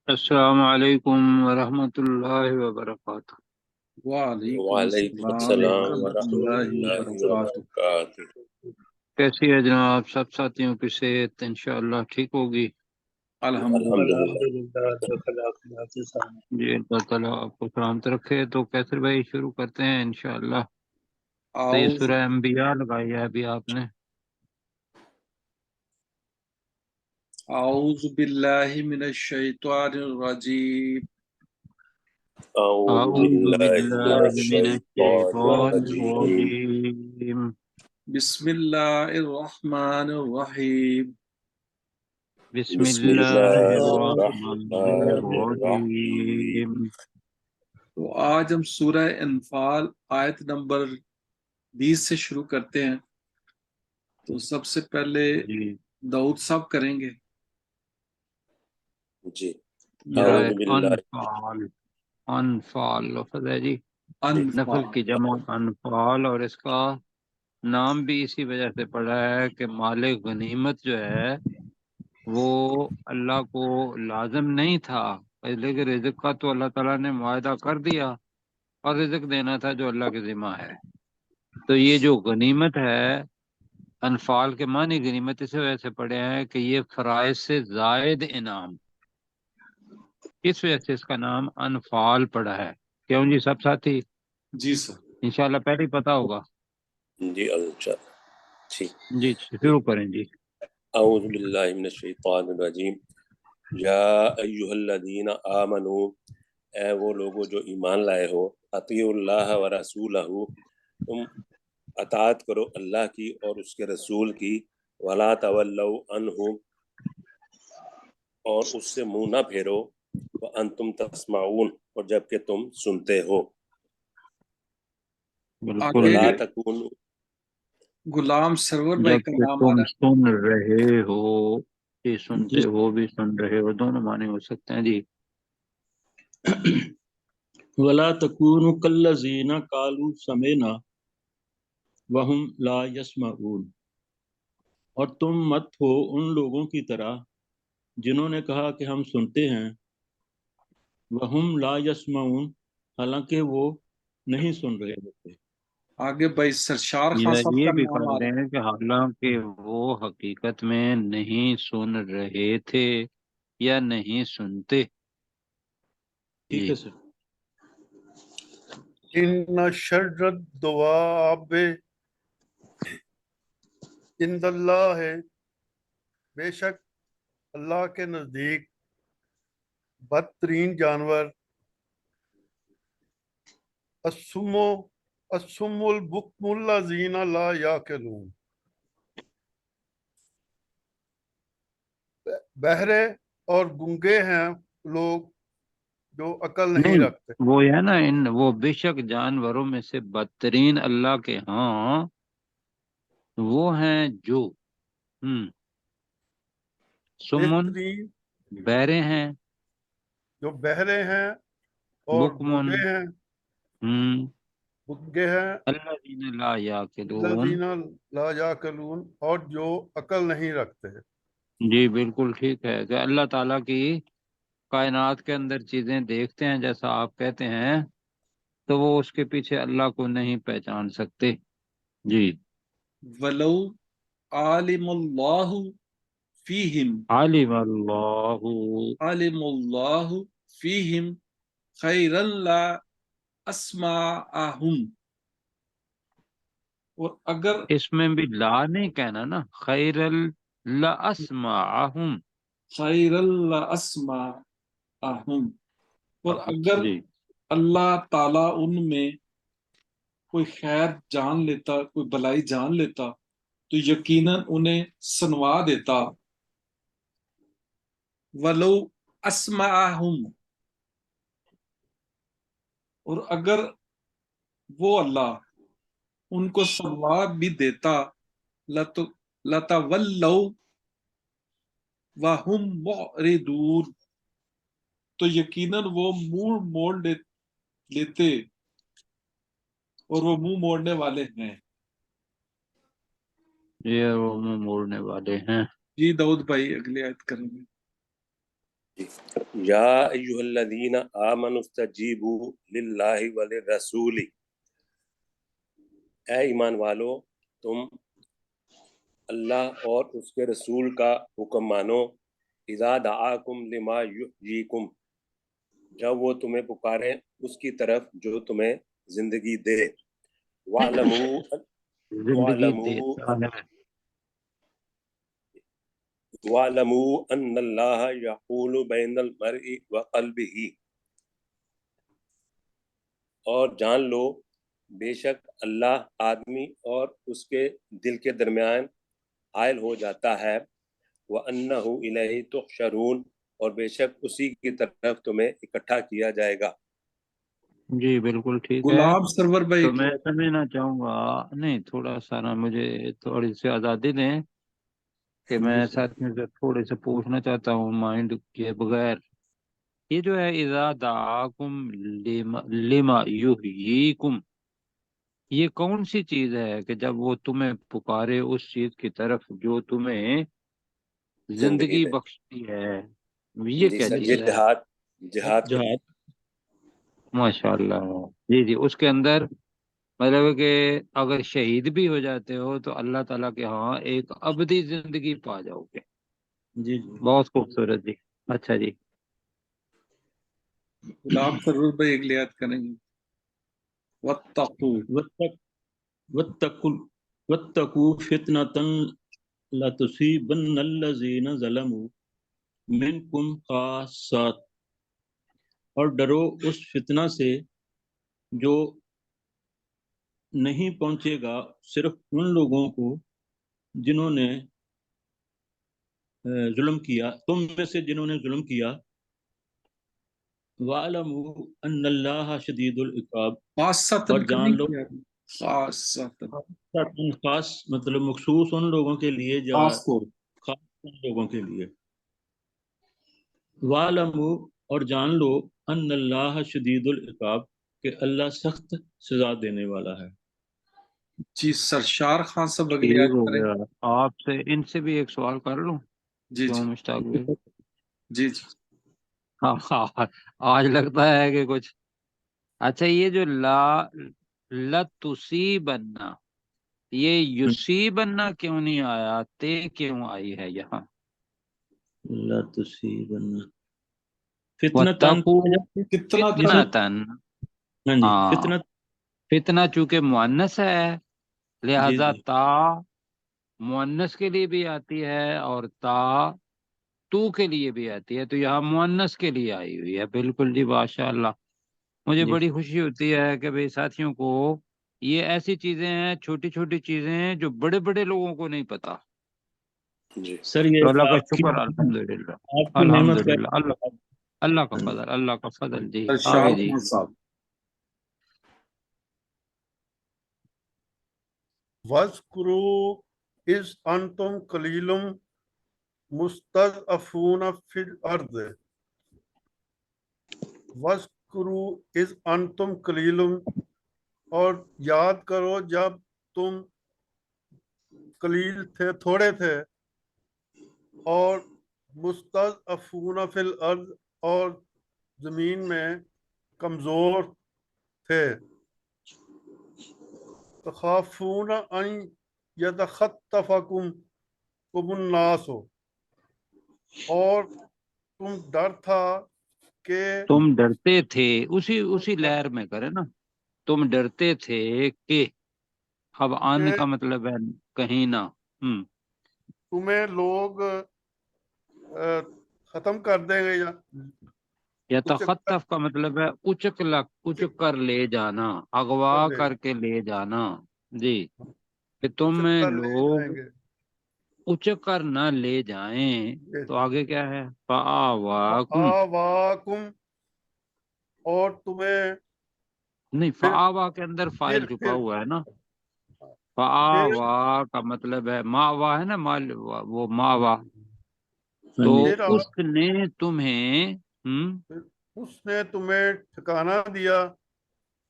السلام علیکم ورحمۃ اللہ وبرکاتہ۔ وعلیکم وعلیکم السلام السلام ورحمۃ ورحمۃ اللہ اللہ وبرکاتہ۔ وبرکاتہ۔ کیسی ہے جناب؟ سب ساتھیوں کی صحت انشاءاللہ ٹھیک ہوگی؟ الحمدللہ۔ الحمدللہ۔ جی اللہ تعالیٰ آپ کو سلامت رکھے۔ تو کیسر بھائی شروع کرتے ہیں انشاءاللہ۔ تو یہ اعوذ سورہ انبیاء لگائی ہے ابھی آپ نے۔ اعوذ باللہ من الشیطان الرجیم۔ اعوذ اعوذ باللہ من باللہ من الشیطان الشیطان الرجیم۔ الرجیم۔ بسم اللہ الرحمن الرحیم۔ بسم بسم اللہ اللہ الرحمن الرحمن الرحیم۔ الرحیم۔ تو آج ہم سورہ انفال آیت نمبر 20 سے شروع کرتے ہیں۔ تو سب سے پہلے جی داؤد صاحب کریں گے۔ جی سورہ اعوذ باللہ۔ انفال۔ انفال لفظ ہے جی، نفل انفال۔ کی جمع انفال، اور اس کا نام بھی اسی وجہ سے پڑا ہے کہ مالک غنیمت جو ہے وہ اللہ کو لازم نہیں تھا، لیکن رزق کا تو اللہ تعالیٰ نے معاہدہ کر دیا اور رزق دینا تھا جو اللہ کے ذمہ ہے۔ تو یہ جو غنیمت ہے، انفال کے معنی غنیمت اس وجہ سے پڑے ہیں کہ یہ فرائض سے زائد انعام، اس وجہ سے اس کا نام انفال پڑا ہے۔ کیوں جی سب ساتھی؟ جی سر۔ انشاءاللہ پہلے ہی پتا ہوگا۔ جی اچھا ٹھیک۔ جی شروع کریں جی۔ اعوذ باللہ من الشیطان الرجیم۔ یا ایہا الذین آمنوا، اے وہ لوگو جو ایمان لائے ہو، اطیعوا اللہ ورسولہ، تم اطاعت کرو اللہ کی اور اس کے رسول کی، ولا تولوا عنہ، اور اس سے منہ نہ پھیرو، وانتم تسمعون، اور جبکہ تم سنتے ہو، بالکل آگے ولا جی۔ تکونوا، غلام سرور بھائی جب کا کہ نام آ تم رہا سن رہے ہو، یہ ہے جی۔ سنتے ہو بھی سن رہے ہو، دونوں معنی ہو سکتے ہیں جی۔ ولا تکونوا کالذین قالوا سمعنا وهم لا يسمعون، اور تم مت ہو ان لوگوں کی طرح جنہوں نے کہا کہ ہم سنتے ہیں، وهم لا يسمعون، حالانکہ وہ نہیں سن رہے ہوتے۔ آگے بھائی سرشار خان یا صاحب یہ کا بھی نام پڑھ آ رہے رہا ہیں کہ حالانکہ وہ حقیقت میں نہیں سن رہے تھے یا نہیں سنتے۔ ٹھیک جی ہے سر۔ ان شر الدواب عند اللہ ہے، بے شک اللہ کے نزدیک بدترین جانور الصم البکم الذین لا یعقلون، بہرے اور گنگے ہیں لوگ جو عقل نہیں نہیں، رکھتے۔ وہ ہے نا وہ بے شک جانوروں میں سے بدترین اللہ کے ہاں وہ ہیں جو سمن بہترین بہرے ہیں، جو بہرے ہیں اور بکمن گنگے ہیں، گنگے ہیں الذین لا یعقلون۔ الذین لا یعقلون، اور جو عقل نہیں رکھتے۔ جی بالکل ٹھیک ہے کہ اللہ تعالیٰ کی کائنات کے اندر چیزیں دیکھتے ہیں جیسا آپ کہتے ہیں، تو وہ اس کے پیچھے اللہ کو نہیں پہچان سکتے۔ جی ولو عالم اللہ فیہم، عالم اللہ۔ عالم اللہ فیہم خیرا لا اسمعہم، اور اگر اس میں بھی لا نہیں کہنا نا، خیر لاسمعہم۔ خیرا لا اسمعہم، اور اگر جی اللہ تعالیٰ ان میں کوئی خیر جان لیتا، کوئی بلائی جان لیتا تو یقیناً انہیں سنوا دیتا۔ ولو اسمعہم، اور اگر وہ اللہ ان کو سنوا بھی دیتا، لتولوا وہم معرضون، تو یقیناً وہ منہ موڑ لیتے، اور وہ منہ موڑنے والے ہیں۔ یہ وہ منہ موڑنے والے ہیں۔ جی داؤد بھائی اگلی آیت کریں گے۔ یا ایھا الذین آمنوا استجیبوا للہ وللرسول، اے ایمان والو تم اللہ اور اس کے رسول کا حکم مانو، اذا دعاکم لما یحییکم، جب وہ تمہیں پکارے اس کی طرف جو تمہیں زندگی دے، وَاعْلَمُوا زندگی وَاعْلَمُوا أَنَّ اللَّهَ يَحُولُ بَيْنَ الْمَرْءِ وَقَلْبِهِ، اور جان لو بے شک اللہ آدمی اور اس کے دل کے درمیان حائل ہو جاتا ہے، وَأَنَّهُ إِلَيْهِ تُحْشَرُونَ، اور بے شک اسی کی طرف تمہیں اکٹھا کیا جائے گا۔ جی بالکل ٹھیک ہے۔ غلام سرور بھائی تو میں سمجھنا چاہوں گا، نہیں تھوڑا سا نا مجھے تھوڑی سی آزادی دیں کہ میں ساتھیوں سے تھوڑے سے پوچھنا چاہتا ہوں مائنڈ کے بغیر۔ یہ جو ہے اذا دعاکم لما یحییکم، یہ کون سی چیز ہے کہ جب وہ تمہیں پکارے اس چیز کی طرف جو تمہیں زندگی بخشتی ہے، یہ جی کیا سر، چیز یہ ہے؟ جہاد کے لیے۔ ماشاء اللہ، جی جی، اس کے اندر مطلب ہے کہ اگر شہید بھی ہو جاتے ہو تو اللہ تعالیٰ کے ہاں ایک ابدی زندگی پا جاؤ گے۔ جی بہت خوبصورت جی، اچھا جی۔ غلام سرور بھائی ایک لیات کریں گے، وَاتَّقُوا، وَاتَّقُوا فِتْنَةً لَا تُصِيبَنَّ الَّذِينَ ظَلَمُوا مِنْكُمْ خَاصَّةً، اور ڈرو اس فتنہ سے جو نہیں پہنچے گا صرف ان لوگوں کو جنہوں نے ظلم کیا، تم میں سے جنہوں نے ظلم کیا۔ وَاعْلَمُوا أَنَّ اللَّهَ شَدِيدُ الْعِقَابِ، خاصۃً اور جان لو خاصۃً خاص مطلب مخصوص ان لوگوں کے لیے جو خاص کو خاص ان لوگوں کے لیے۔ وَاعْلَمُوا، اور جان لو ان اللہ شدید العقاب، کہ اللہ سخت سزا دینے والا ہے۔ جی سرشار خان صاحب اگلی ٹھیک آیت ہو کریں گیا۔ آپ سے ان سے بھی ایک سوال کر لوں؟ جی کیوں جی مشتاق بھائی؟ جی جی ہاں ہاں، آج لگتا ہے کہ کچھ اچھا، یہ جو لَتُصِيبَنَّ، یہ یُصِيبَنَّ کیوں نہیں آیا، تے کیوں آئی ہے یہاں؟ لا تصیبن فتنتن، وَاتَّقُوا کتنا تن فِتْنَةً، ہاں جی ہاں، فتنت، فتنہ چونکہ مؤنث ہے جی لہذا جی تا مؤنث کے لیے بھی آتی ہے اور تا تو کے لیے بھی آتی ہے، تو یہاں مؤنث کے لیے آئی ہوئی ہے۔ بالکل جی، ماشاء اللہ، مجھے جی بڑی خوشی ہوتی ہے کہ بھئی ساتھیوں کو یہ ایسی چیزیں ہیں، چھوٹی چھوٹی چیزیں ہیں جو بڑے بڑے لوگوں کو نہیں پتا۔ جی سر تو یہ اللہ کا آپ کی شکر، الحمدللہ، نعمت کا الحمدللہ، اللہ کا فضل، اللہ کا فضل۔ جی سرشار آگے جی۔ خان صاحب وَاذْكُرُوا إِذْ أَنْتُمْ قَلِيلٌ مُسْتَضْعَفُونَ فِي الْأَرْضِ وَاذْكُرُوا إِذْ أَنْتُمْ قَلِيلٌ، اور یاد کرو جب تم قلیل تھے، تھوڑے تھے، اور مستضعفون فی الارض، اور زمین میں کمزور تھے، تخافون ان یتخطفکم الناس، اور تم ڈر تھا کہ تم ڈرتے تھے، اسی لہر میں کرے نا، تم ڈرتے تھے کہ، اب آن کا مطلب ہے کہیں نہ، تمہیں لوگ ختم کر دیں گے، یا کچھ تخطف کا مطلب ہے اچک کر لے جانا، اغوا کر کے لے جانا۔ جی، کہ تم کر لے لوگ جائیں گے۔ اچک کر نہ لے جائیں، تو آگے کیا ہے؟ فآواکم، آواکم، اور تمہیں نہیں، پھر فآوا کے اندر فائل چھپا ہوا ہے نا، فآوا کا مطلب ہے ماوا ہے نا، وہ ماوا، ہاں تو جی پھر اس نے تمہیں اس نے تمہیں ٹھکانہ دیا،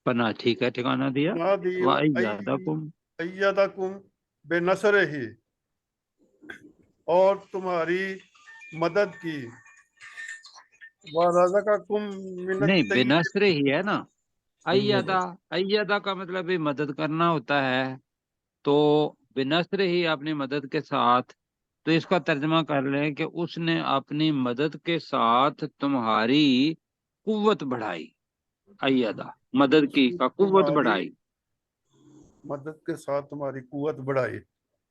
پناہ، ٹھیک ہے، ٹھکانہ دیا، نہ دی وَأَيَّدَكُمْ، ایدکم بنصرہ، اور تمہاری مدد کی، وَرَزَقَكُم مِّنَ نہیں، الطَّيِّبَاتِ. بنصر ہی ہے نا. ایدہ، ایدہ کا مطلب بھی مدد کرنا ہوتا ہے، تو بنصر ہی اپنی مدد کے ساتھ. تو اس کا ترجمہ کر لیں کہ اس نے اپنی مدد کے ساتھ تمہاری قوت بڑھائی. ایدہ مدد کی کا قوت تمہاری بڑھائی. مدد کے ساتھ تمہاری قوت بڑھائی.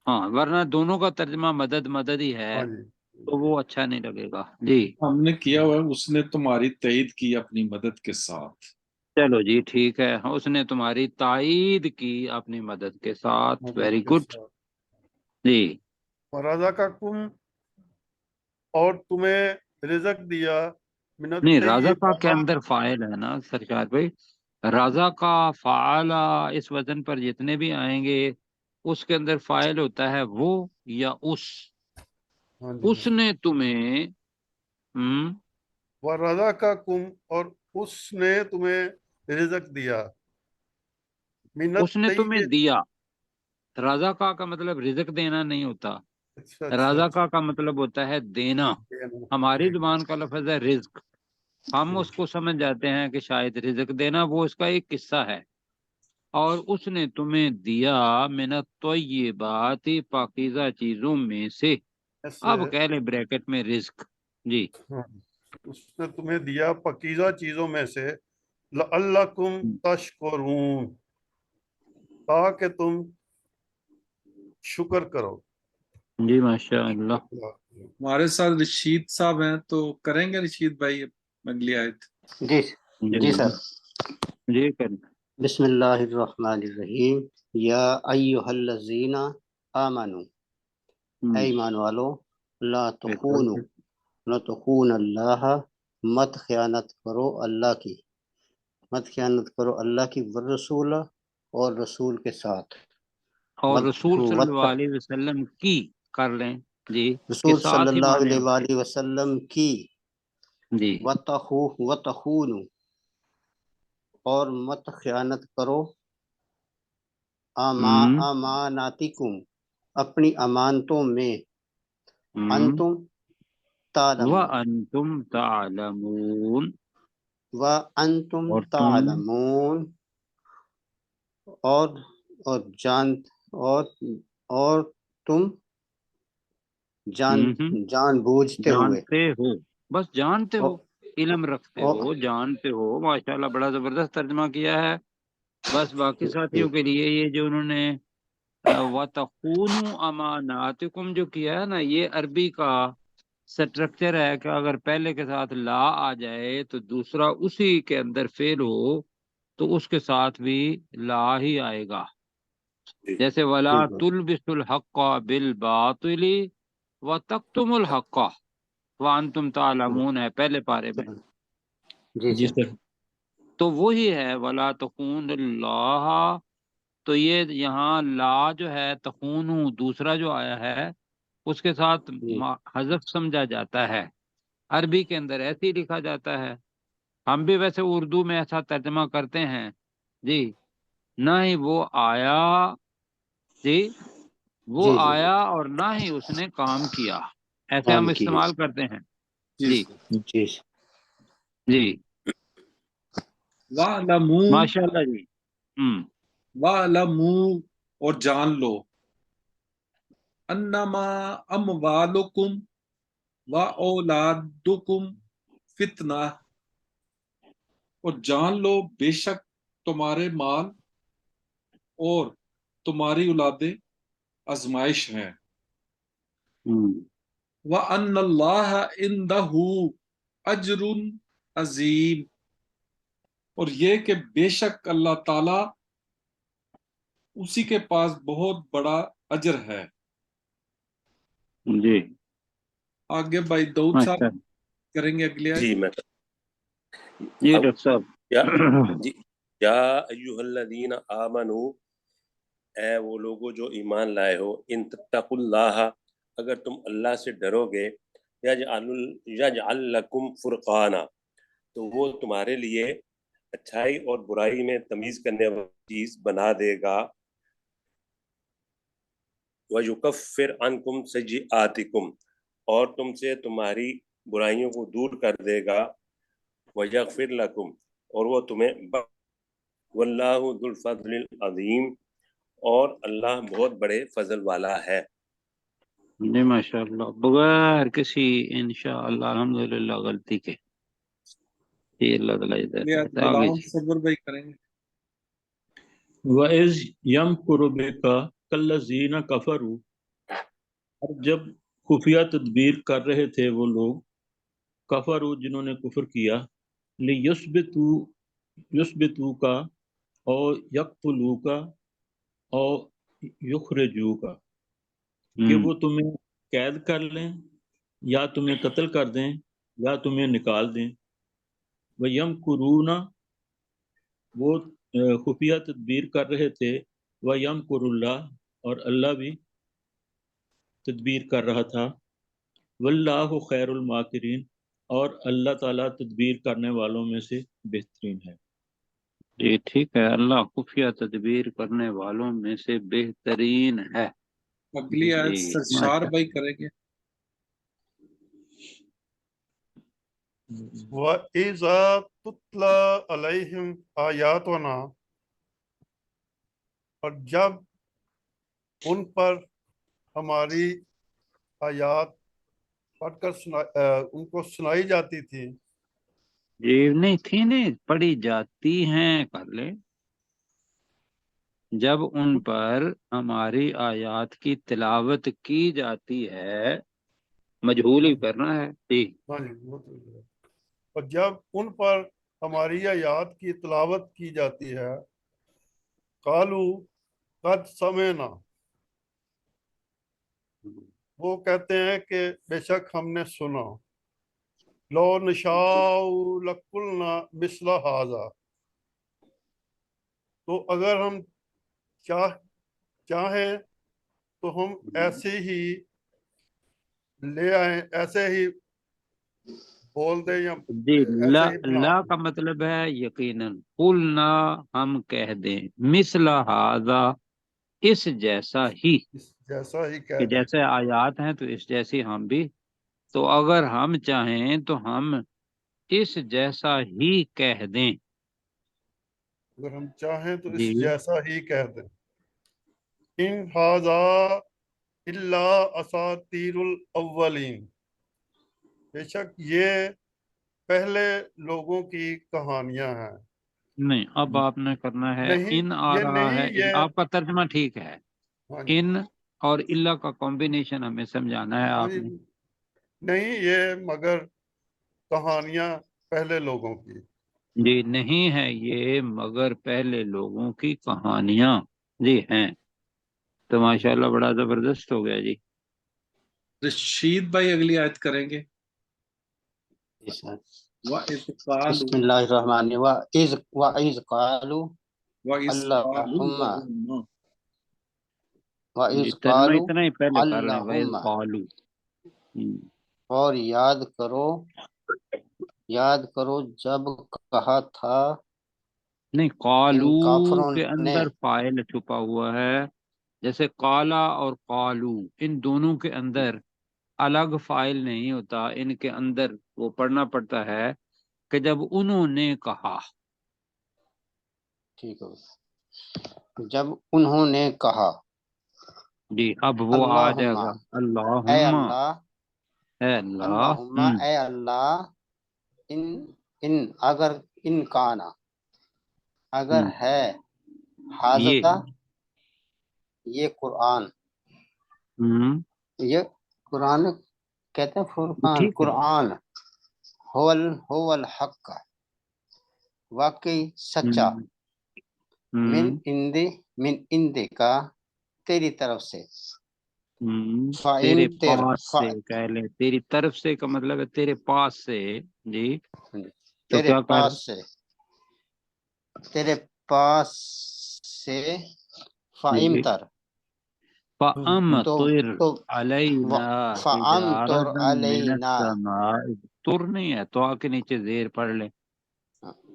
ہاں، ورنہ دونوں کا ترجمہ مدد مدد ہی ہے ہاں جی. تو وہ اچھا نہیں لگے گا. جی ہم نے کیا ہوا ہے، اس نے تمہاری تائید کی اپنی مدد کے ساتھ. چلو جی ٹھیک ہے، اس نے تمہاری تائید کی اپنی مدد کے ساتھ. مدد ویری کے گڈ. ساتھ. جی وَرَزَقَكُم، اور تمہیں رزق دیا، من نہیں، رازقہ کے الطیبات. اندر فاعل ہے نا سرکار بھائی. رازقہ فعلا، اس وزن پر جتنے بھی آئیں گے اس کے اندر فاعل ہوتا ہے وہ یا اس. ہاں جی. اس نے تمہیں وَرَزَقَكُم، اور اس نے تمہیں رزق دیا، من اس نے تمہیں الطیب. دیا. رازقہ کا مطلب رزق دینا نہیں ہوتا. اچھا اچھا رازقہ اچھا. کا مطلب ہوتا ہے دینا. ہماری ٹھیک. زبان کا لفظ ہے رزق، ہم اس کو سمجھ جاتے ہیں کہ شاید رزق دینا وہ اس کا ایک قصہ ہے. اور اس نے تمہیں دیا من الطیبات، پاکیزہ چیزوں میں سے. ایسے، اب کہہ لیں بریکٹ میں رزق. جی ہاں، اس نے تمہیں دیا پاکیزہ چیزوں میں سے، لعلکم تشکرون، تاکہ تم شکر کرو. جی ماشاء اللہ. ہمارے ساتھ رشید صاحب ہیں، تو کریں گے رشید بھائی اگلی آیت. جی جی سر. جی کریں. بسم اللہ الرحمن الرحیم. یا ایہا الذین آمنو، اے ایمان والو، لا تخونوا، نہ تخون اللہ، مت خیانت کرو اللہ کی، مت خیانت کرو اللہ کی، والرسول، اور رسول کے ساتھ، اور رسول صلی اللہ علیہ وسلم کی کر لیں. جی کے رسول صلی ساتھ ہی اللہ مانے علیہ ہوتے وآلہ وسلم کی. جی. وتخونوا، اور مت خیانت کرو، اماناتکم، اپنی امانتوں میں، انتم تعلمون، وَأَنْتُمْ تَعْلَمُونَ، وانتم اور تم تعلمون، اور جان، اور تم جان بوجھتے ہوئے. جانتے ہو، بس جانتے ہو، علم رکھتے اور ہو، جانتے ہو. ماشاءاللہ بڑا زبردست ترجمہ کیا ہے. بس باقی ساتھیوں کے لیے یہ جو انہوں نے وَتَخُونُوا أَمَانَاتِكُمْ جو کیا ہے نا، یہ عربی کا سٹرکچر ہے کہ اگر پہلے کے ساتھ لا آ جائے تو دوسرا اسی کے اندر فعل ہو تو اس کے ساتھ بھی لا ہی آئے گا. جیسے وَلَا ٹھیک ہے. تُلْبِسُوا الْحَقَّ بِالْبَاطِلِ وَتَكْتُمُوا الْحَقَّ وَأَنْتُمْ تَعْلَمُونَ ہے پہلے پارے میں. جی جی سر. سر. تو وہی ہے وَلَا تَخُونُوا اللَّهَ. تو یہ یہاں لا جو ہے تخونو دوسرا جو آیا ہے اس کے ساتھ حذف سمجھا جاتا ہے. عربی کے اندر ایسے ہی لکھا جاتا ہے. ہم بھی ویسے اردو میں ایسا ترجمہ کرتے ہیں جی. نہ ہی وہ آیا جی، وہ جی جی آیا اور نہ ہی اس نے کام کیا، ایسے کام ہم کی. استعمال کرتے ہیں. جی جی جی جی وَاعْلَمُوا، ماشاء اللہ جی. وَاعْلَمُوا، اور جان لو، انما اموالکم واولادکم فتنہ، اور جان لو بے شک تمہارے مال اور تمہاری اولادیں آزمائش ہیں. وَأَنَّ اللَّهَ عِندَهُ أَجْرٌ عَظِيمٌ، اور یہ کہ بے شک اللہ تعالی اسی کے پاس بہت بڑا اجر ہے. جی آگے بھائی داؤد ماشاء صاحب اللہ. کریں گے اگلی آیت. جی میں جی اب ڈاکٹر صاحب. جی، یا ایھا الذین آمنو، اے وہ لوگوں جو ایمان لائے ہو، ان تتقوا اللہ، اگر تم اللہ سے ڈرو گے، یجعل لکم فرقانا، تو وہ تمہارے لیے اچھائی اور برائی میں تمیز کرنے والی چیز بنا دے گا. وَيُكَفِّرْ عَنْكُمْ سَيِّئَاتِكُمْ، اور تم سے تمہاری برائیوں کو دور کر دے گا. وَيَغْفِرْ لَكُمْ اور وہ تمہیں وَاللَّهُ ذُو الْفَضْلِ الْعَظِيمِ اور اللہ بہت بڑے فضل والا ہے۔ جی ماشاء اللہ، بغیر کسی انشاءاللہ الحمدللہ غلطی کے، جی اللہ تعالیٰ یہ ہدایت دے۔ آگے غلام جی۔ صبر بھائی کریں گے۔ وَإِذْ يَمْكُرُ بِكَ كَالَّذِينَ كَفَرُوا اور جب خفیہ تدبیر کر رہے تھے وہ لوگ کفروا جنہوں نے کفر کیا یثبتو کا اور یقتلو کا اور یخرجو کا کہ وہ تمہیں قید کر لیں یا تمہیں قتل کر دیں یا تمہیں نکال دیں۔ وَيَمْكُرُونَ وہ خفیہ تدبیر کر رہے تھے، وَيَمْكُرُ اللَّهُ اور اللہ بھی تدبیر کر رہا تھا، واللہ خیر الماکرین اور اللہ تعالیٰ تدبیر کرنے والوں میں سے بہترین ہے۔ جی ٹھیک ہے، اللہ خفیہ تدبیر کرنے والوں میں سے بہترین ہے۔ اگلی آیت جی سرشار ماشاء بھائی کریں گے۔ وَإِذَا تُتْلَى عَلَيْهِمْ آیاتنا اور جب ان پر ہماری آیات پڑھ کر ان کو سنائی جاتی تھی، جی نہیں تھی، نہیں پڑھی جاتی ہیں، کر لیں، جب ان پر ہماری آیات کی تلاوت کی جاتی ہے، مجہول ہی کرنا ہے جی۔ ہاں جی وہ تو ہے۔ اور جب ان پر ہماری آیات کی تلاوت کی جاتی ہے، قالو قد سمعنا وہ کہتے ہیں کہ بے شک ہم نے سنا، لو نشاء لقلنا مثل ھذا تو اگر ہم چاہیں تو ہم ایسے ہی لے آئیں، ایسے ہی بول دیں یا جی لا، ایسے ہی بنا لا دیں۔ کا مطلب ہے یقیناً، قلنا ہم کہہ دیں، مثل ھذا اس جیسا ہی، اس جیسا ہی کہہ کہ دیں۔ جیسے آیات ہیں تو اس جیسی ہم بھی، تو اگر ہم چاہیں تو ہم اس جیسا ہی کہہ دیں۔ اگر ہم چاہیں تو جی اس جیسا ہی کہہ دیں۔ ان ھذا الا اساطیر الاولین بے شک یہ پہلے لوگوں کی کہانیاں ہیں۔ نہیں، اب آپ نے کرنا ہے نہیں ان آ یہ رہا ہے، نہیں یہ آپ کا ترجمہ ٹھیک ہے، ہاں جی ان اور اللہ کا کمبینیشن ہمیں سمجھانا ہے ہاں آپ جی نے۔ نہیں یہ مگر کہانیاں پہلے لوگوں کی۔ جی نہیں ہے یہ مگر پہلے لوگوں کی کہانیاں جی ہیں، تو ماشاءاللہ بڑا زبردست ہو گیا جی۔ رشید بھائی اگلی آیت کریں گے۔ وَإِذْ بسم قَالُوا اللہ الرحمن الرحیم وَإِذْ قَالُوا وَإِذْ قَالُوا اللہم جی وَإِذْ ترجمہ قَالُوا اتنا ہی پہلے کر لیں، وَإِذْ اللہم قَالُوا۔ اور یاد کرو جب کہا تھا نہیں، ان قالو کافروں کے نے، اندر فاعل چھپا ہوا ہے، جیسے قالا اور قالو ان دونوں کے اندر الگ فاعل نہیں ہوتا، ان کے اندر وہ پڑھنا پڑتا ہے کہ جب انہوں نے کہا۔ ٹھیک ہے، جب انہوں نے کہا، جی اب وہ آ جائے اللہم گا، اے اللہم اللہ، اے اللہ۔ اللہم اے اللہ، ان اگر ان کانا اگر ہے یہ حاضرہ یہ قرآن، یہ قرآن کہتے ہیں فرقان، ٹھیک ہے۔ قرآن هو الحق واقعی سچا، من اندے کا تیری طرف سے، تیرے فَإِن پاس سے کہہ لیں، تیری طرف سے کا مطلب ہے تیرے پاس سے جی۔ تو تیرے کیا کر پاس سے، تیرے پاس سے فَإِمْتَر فَأَمْطِرْ تو عَلَيْنَا فَأَمْطُرْ حِجَارَةً مِنَ عَلَيْنَا السَّمَاءِ، تر نہیں ہے تو کے نیچے زیر پڑھ لیں،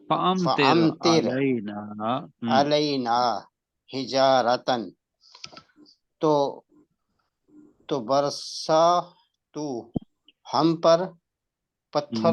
فَأَمْطِرْ فَأَمْطِرْ عَلَيْنَا۔ عَلَيْنَا حِجَارَةً تو برسا تو ہم پر پتھر،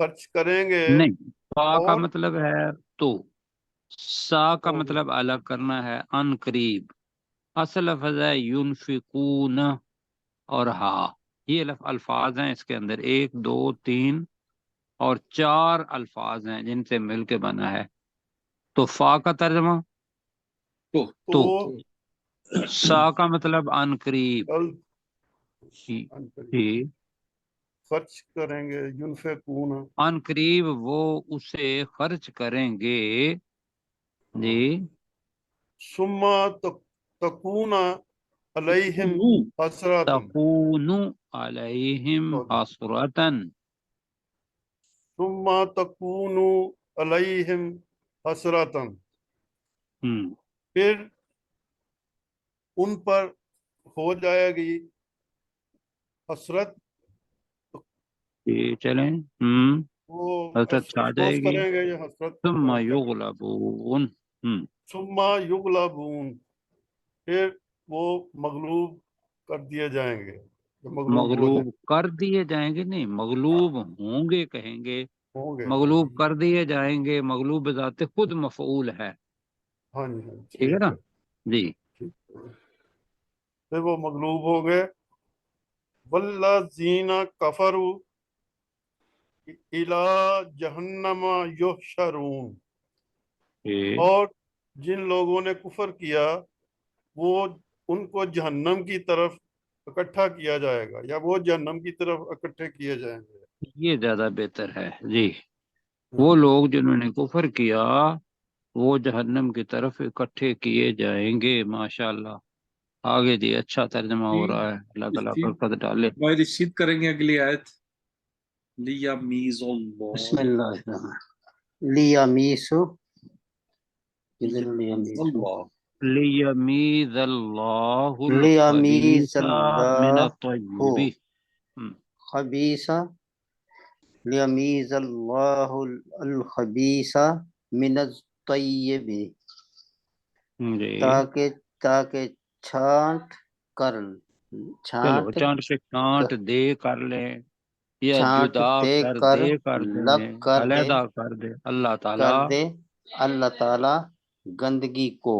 خرچ کریں گے نہیں، فا کا اور مطلب ہے تو، سا کا اور مطلب الگ کرنا ہے ان قریب. اصل لفظ ہے ینفقون اور ہا، یہ الفاظ ہیں اس کے اندر 1 2 3 اور 4 الفاظ ہیں جن سے مل کے بنا ہے. تو فا کا ترجمہ تو، تو سا کا مطلب ان قریب. جی، خرچ کریں گے ينفقون ان قریب وہ اسے خرچ کریں گے. جی، ثم تكون عليهم حسرات تکون علیہم حسرتن. ثم تكون عليهم حسرات پھر ان پر ہو جائے گی حسرت، جی چلیں. وہ حسرت چھا جائے افسوس گی. کریں گے یا حسرت ثم برداشت کریں گے. یغلبون. ثم یغلبون پھر وہ مغلوب کر دیے جائیں گے، جو مغلوب ہو مغلوب کر دیے جائیں گے نہیں، مغلوب ہوں گے کہیں گے. ہوں گے. مغلوب کر دیے جائیں گے، مغلوب بذات خود مفعول ہے. ہاں جی، ہاں ٹھیک ہے نا. جی، پھر وہ مغلوب ہو گئے. والذین کفروا الی جہنم یحشرون اور جن لوگوں نے کفر کیا وہ ان کو جہنم کی طرف اکٹھا کیا جائے گا، یا وہ جہنم کی طرف اکٹھے کیے جائیں گے. یہ زیادہ بہتر ہے. جی، وہ لوگ جنہوں نے کفر کیا وہ جہنم کی طرف اکٹھے کیے جائیں گے. ماشاءاللہ. آگے جی، اچھا ترجمہ ہو رہا ہے. اللہ تعالیٰ برکت ڈالے. بھائی رشید کریں گے اگلی آیت. لیمیز اللہ بسم اللہ الرحمن لیمیسو لیمیز اللہ لیمیز اللہ لیمیز الخبیث من اللہ الطیب. خبیث لیمیز اللہ الخبیث من الطیب جی، تاکہ چھانٹ کر چلو چانٹ سے کانٹ دے کر لیں یا چھانٹ جدا دے کر کر دے کر لگ دیں، کر دے علیحدہ کر دے اللہ کر تعالیٰ. دے اللہ تعالی گندگی کو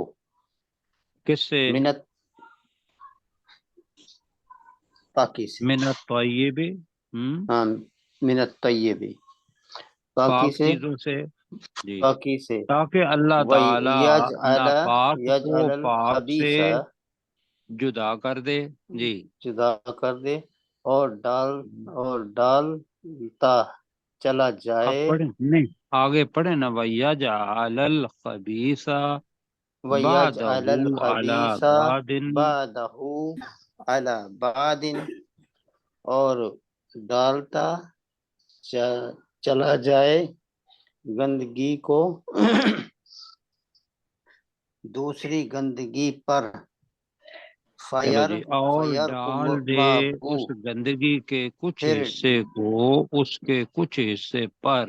کس سے؟ منت پاکی سے، من الطیب. ہاں منت طیب پاکی پاک سے، چیزوں سے. جی، پاکی سے. تاکہ اللہ تعالیٰ وَيَجْعَلَ ناپاک کو پاک سے الْخَبِيثَ جدا کر دے. جی، جدا کر دے اور ڈالتا چلا اب جائے. پڑھیں نہیں، آگے پڑھیں نا. وَيَجْعَلَ الْخَبِيثَ وَيَجْعَلَ بَعْدَهُ عَلَى الْخَبِيثَ بَعْدٍ. بَعْدَهُ عَلَى بَعْدٍ اور ڈالتا چلا جائے گندگی کو دوسری گندگی پر. چلو جی، اور ڈال دے اس گندگی کے کچھ پھر حصے کو اس کے کچھ حصے پر،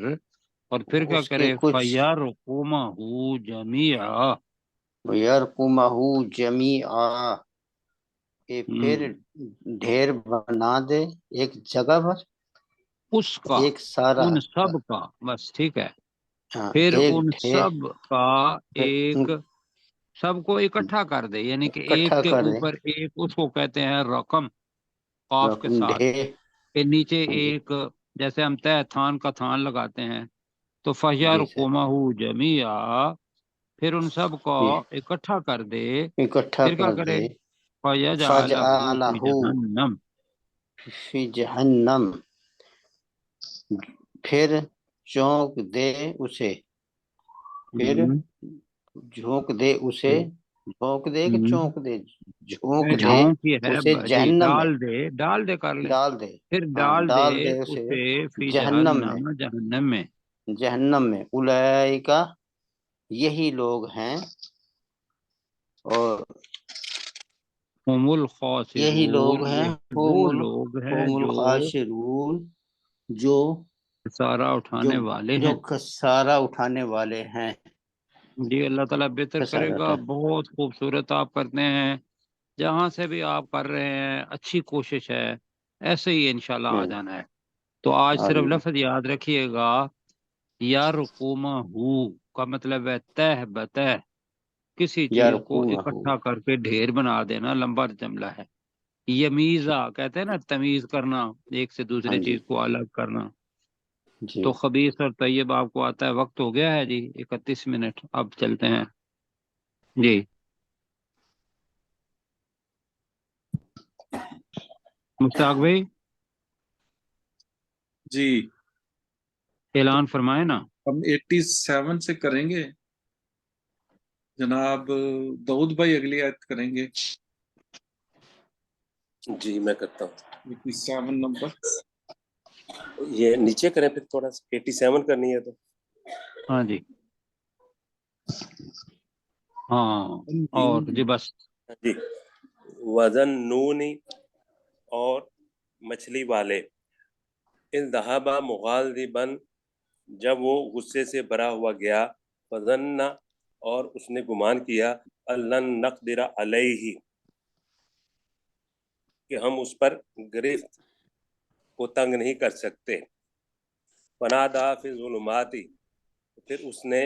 اور پھر کیا اس کے کرے؟ کچھ فَيَرْقُمَهُ جَمِيعًا. وَيَرْقُمَهُ جَمِيعًا پھر ڈھیر بنا دے ایک جگہ پر، اس کا، ایک سارا ان سب کا، بس ٹھیک ہے. ہاں پھر ایک ان ڈھیر سب کا ایک، سب کو اکٹھا کر دے، یعنی کہ ایک اکٹھا کے کر دے. اوپر ایک. اس کو کہتے ہیں رقم، قاف کے ساتھ. ڈھیر کہ نیچے ایک، جیسے ہم تہ تھان کا تھان لگاتے ہیں تو جی سر فَيَرْقُمَهُ جَمِيعًا پھر ان سب کو اکٹھا کر دے. اکٹھا پھر کیا کر کرے؟ دے. فَيَجْعَلَهُ فِي فَجْعَلَهُ جَهَنَّمَ فی جہنم پھر چونک دے اسے، پھر جھونک دے اسے، جھونک دے کہ چونک دے، جھونک دے جھونک یہ ہے اسے جی، جہنم میں. ڈال دے کر لیں. ڈال دے، پھر ہاں ڈال دے اسے اسے فی جہنم میں، جہنم میں. جہنم میں. اولئکا یہی لوگ ہیں، اور ہم یہی لوگ الخاسرون، ہیں یہ وہ لوگ ہیں هم جو الخاسرون جو سارا جو اٹھانے والے جو ہیں. خسارہ اٹھانے والے ہیں. جی، اللہ تعالیٰ بہتر کرے خسارہ گا. بہت خوبصورت آپ کرتے ہیں. جہاں سے بھی آپ کر رہے ہیں اچھی کوشش ہے، ایسے ہی انشاءاللہ آ جانا ہے. تو آج صرف آمین لفظ یاد رکھیے گا، یرقمہ کا مطلب ہے تہ بتہ، کسی چیز کو یرقومہ اکٹھا کر کے ڈھیر بنا دینا، لمبا جملہ ہے۔ یمیزہ کہتے ہیں نا تمیز کرنا، ایک سے ہاں دوسری جی چیز کو الگ کرنا۔ جی تو خبیث اور طیب آپ کو آتا ہے۔ وقت ہو گیا ہے جی 31 منٹ، اب چلتے ہیں جی۔ مشتاق بھائی جی اعلان فرمائے نا۔ ہم 87 سے کریں گے جناب، داؤد بھائی اگلی آیت کریں گے جی میں کرتا ہوں۔ 87 نمبر۔ یہ نیچے کریں پھر تھوڑا سا، 87 کرنی ہے تو۔ ہاں جی ہاں، اور جی بس۔ جی، وزن نونی اور مچھلی والے، ان ذہابا مغاضباً، جب وہ غصے سے بھرا ہوا گیا، فظن، اور اس نے گمان کیا، لن نقدر علیہ، کہ ہم اس پر گرفت کو تنگ نہیں کر سکتے، فنادا فی الظلمات، پھر اس نے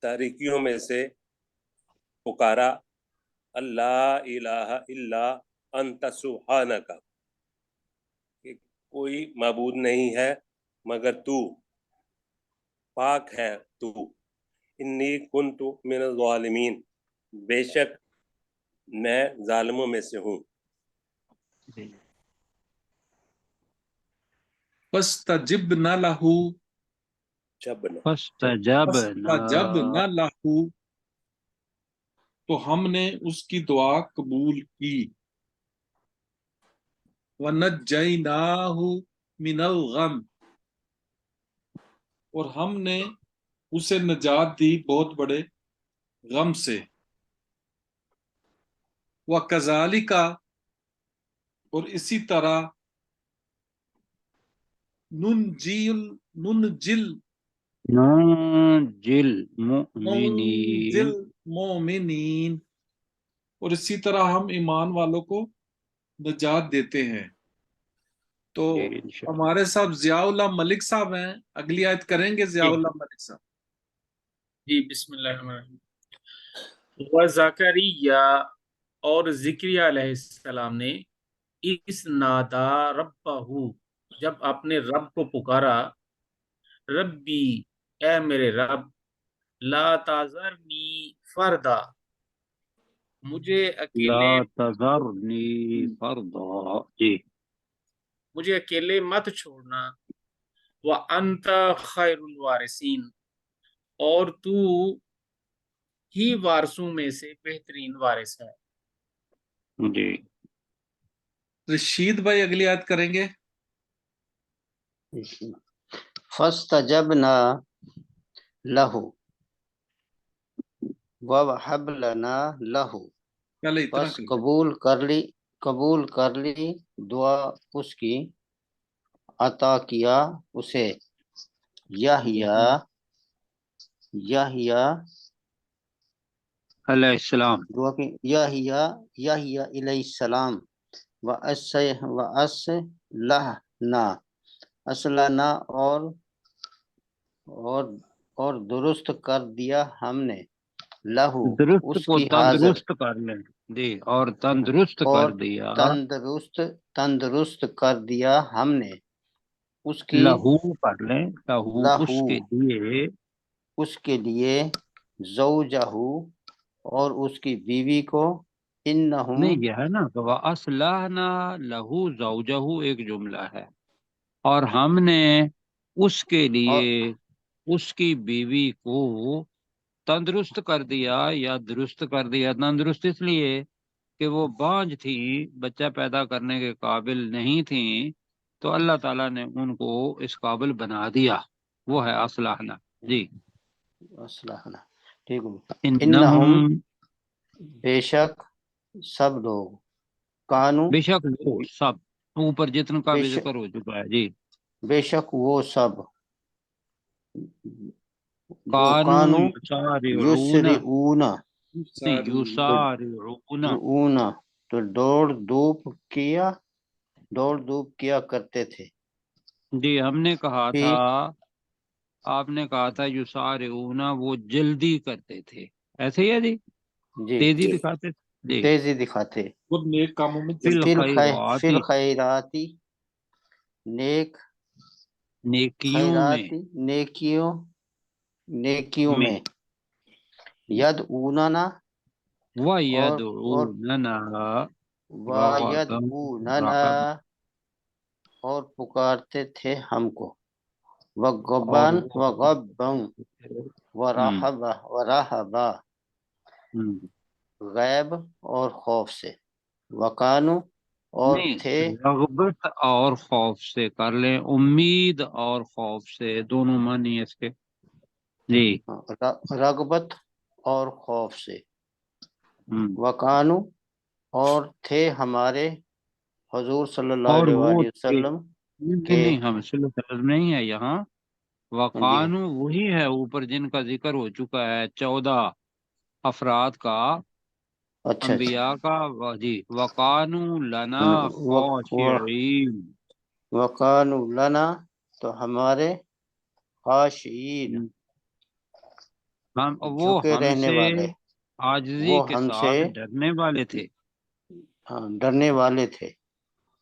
تاریکیوں میں سے پکارا، اللہ الہ الا انت سبحانک، کہ کوئی معبود نہیں ہے مگر تو، پاک ہے تو، انی کنت من الظالمین، بے شک میں ظالموں میں سے ہوں۔ فاستجبنا له، فاستجبنا، فاستجبنا له، تو ہم نے اس کی دعا قبول کی، ونجیناہ من الغم، اور ہم نے اسے نجات دی بہت بڑے غم سے، وَكَذَلِكَ، اور اسی طرح، ننجل ننجل ننجل مؤمنین، مومنین، اور اسی طرح ہم ایمان والوں کو نجات دیتے ہیں۔ تو جی انشاءاللہ۔ ہمارے صاحب ضیاء اللہ ملک صاحب ہیں، اگلی آیت کریں گے ضیاء اللہ ملک صاحب۔ جی بسم اللہ الرحمن الرحیم۔ وزکریا، اور ذکریہ علیہ السلام نے، اس نادا ربہ، جب اپنے رب کو پکارا، ربی، اے میرے رب، لا تذرنی فردا، مجھے لا اکیلے تذرنی فردا، جی مجھے اکیلے مت چھوڑنا، وانت خیر الوارثین، اور تو ہی وارثوں میں سے بہترین وارث ہے۔ جی۔ رشید بھائی اگلی آیت کریں گے۔ فاستجبنا له ووهب لنا له، پہلے اتنا بس کر لیں۔ قبول کر لی دعا اس کی، عطا کیا اسے یحییٰ علیہ السلام، دعا کی، یحییٰ علیہ السلام، اصلنا، اور درست کر دیا ہم نے، لہو درست اس کو کی حاضر، تندرست کر لیں جی، اور تندرست اور کر دیا، تندرست کر دیا ہم نے اس کی، لہو کر لیں، لہو اس لہو کے لیے، زوجہ، اور اس کی بیوی کو، انہم، نہیں یہ ہے نا کہ وَأَصْلَحْنَا لَهُ زَوْجَهُ ایک جملہ ہے، اور ہم نے اس کے لیے اور اس کی بیوی کو تندرست کر دیا یا درست کر دیا۔ تندرست اس لیے کہ وہ بانجھ تھی، بچہ پیدا کرنے کے قابل نہیں تھیں، تو اللہ تعالیٰ نے ان کو اس قابل بنا دیا، وہ ہے اصلاحنا جی۔ اصلحنا، ٹھیک ہے۔ انہم، انہم، بے شک سب لوگ، کانو، بے شک وہ سب، اوپر جتن کا بے بھی شک ذکر ہو چکا ہے جی، وہ سب، جو کانو کانو یسارعون، یسرعون، نہیں یسارعون، تو دوڑ دھوپ کیا کرتے تھے، جی ہم نے کہا فی تھا، آپ نے کہا تھا یسارعونا، وہ جلدی کرتے تھے، ایسے ہی ہے جی، جی تیزی دکھاتے تھے جی، تیزی دکھاتے، وہ نیک کاموں میں فی جلدی فی الخیرات، الخیراتی نیک نیکیوں میں، خیراتی نیکیوں میں، ید اوننا وَيَدْعُونَنَا ید رَغَبًا اوننا رَهَبًا، اور پکارتے تھے ہم کو، اور وغبان وہ وغبن ورہبا غیب اور خوف سے، وکانو اور نہیں، تھے، رغبت اور خوف سے کر لیں، امید اور خوف سے، دونوں معنی ہے اس کے جی۔ رغبت اور خوف سے، ہم۔ وکانو اور تھے ہمارے حضور صلی اللہ اور علیہ وہ وآلہ وسلم کے، نہیں ہم صلی اللہ علیہ وسلم نہیں ہے یہاں، جی وقانو وہی ہے اوپر جن کا ذکر ہو چکا ہے 14 افراد کا، اچھا انبیاء کا، جی، وقانو لنا خاشعین، وکانو لنا تو ہمارے خاشعین وہ جھکے ہم رہنے سے والے، عاجزی وہ کے ہم سے ساتھ ڈرنے والے تھے ڈرنے والے تھے،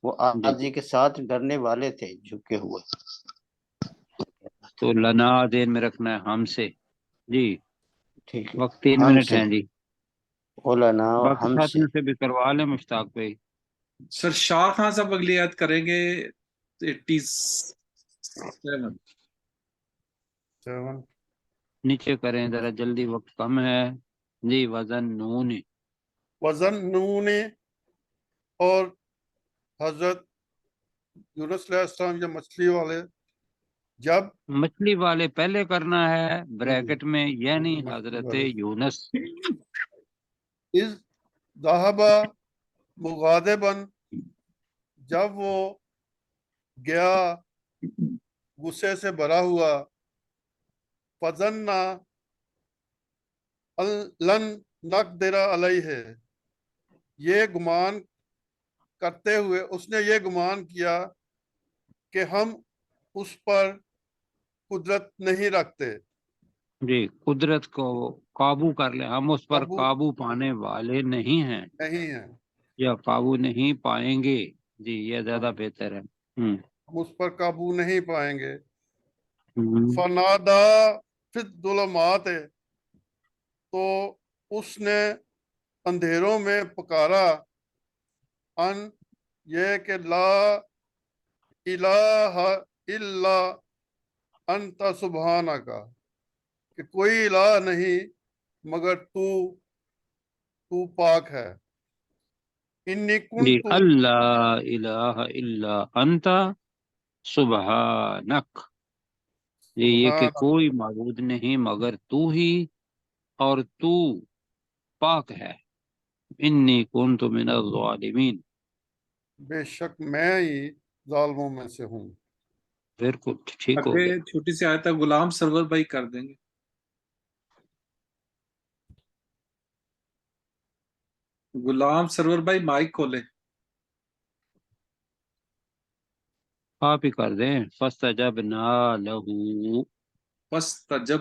وہ جی۔ عاجزی کے ساتھ ڈرنے والے تھے، جھکے ہوئے۔ تو لنا دیر میں رکھنا ہے ہم سے جی، ٹھیک ہے، وقت 3 ہم منٹ سے ہیں جی، علنا باقی ہم سے، ساتھیوں سے بھی کروا لیں مشتاق بھائی۔ سر شاہ خان صاحب اگلی آیت کریں گے 87 نیچے کریں ذرا جلدی، وقت کم ہے جی۔ وزن نون، وزن نون، اور حضرت یونس علیہ السلام یا مچھلی والے جب مچھلی والے پہلے کرنا ہے بریکٹ میں، یعنی حضرت یونس، اذ ذهب مغاضبا جب وہ گیا غصے سے بھرا ہوا، فظنّا لن نقدر علیہ یہ گمان کرتے ہوئے اس نے یہ گمان کیا کہ ہم اس پر قدرت نہیں رکھتے، جی، قدرت کو قابو کر لیں، ہم اس پر قابو قابو پانے والے نہیں ہیں نہیں ہیں، یا قابو نہیں پائیں گے جی، یہ ہم زیادہ بہتر ہے۔ اس پر قابو نہیں پائیں گے۔ ہم۔ فنادا فی الظلمات تو اس نے اندھیروں میں پکارا، ان یہ کہ لا الہ الا انت سبحانک کہ کوئی الہ نہیں مگر تو پاک ہے، انی جی، کنت اللہ الہ الا انت سبحانک، جی، یہ کہ سبحانک کوئی معبود نہیں مگر تو ہی، اور تو پاک ہے، انی کنت من الظالمین، بے شک میں ہی ظالموں میں سے ہوں۔ بالکل ٹھیک ہو آگے گیا۔ چھوٹی سی آیت ہے، غلام سرور بھائی کر دیں گے۔ غلام سرور بھائی مائک کھولے۔ آپ ہی کر دیں، فاستجبنا لہ، بس تجب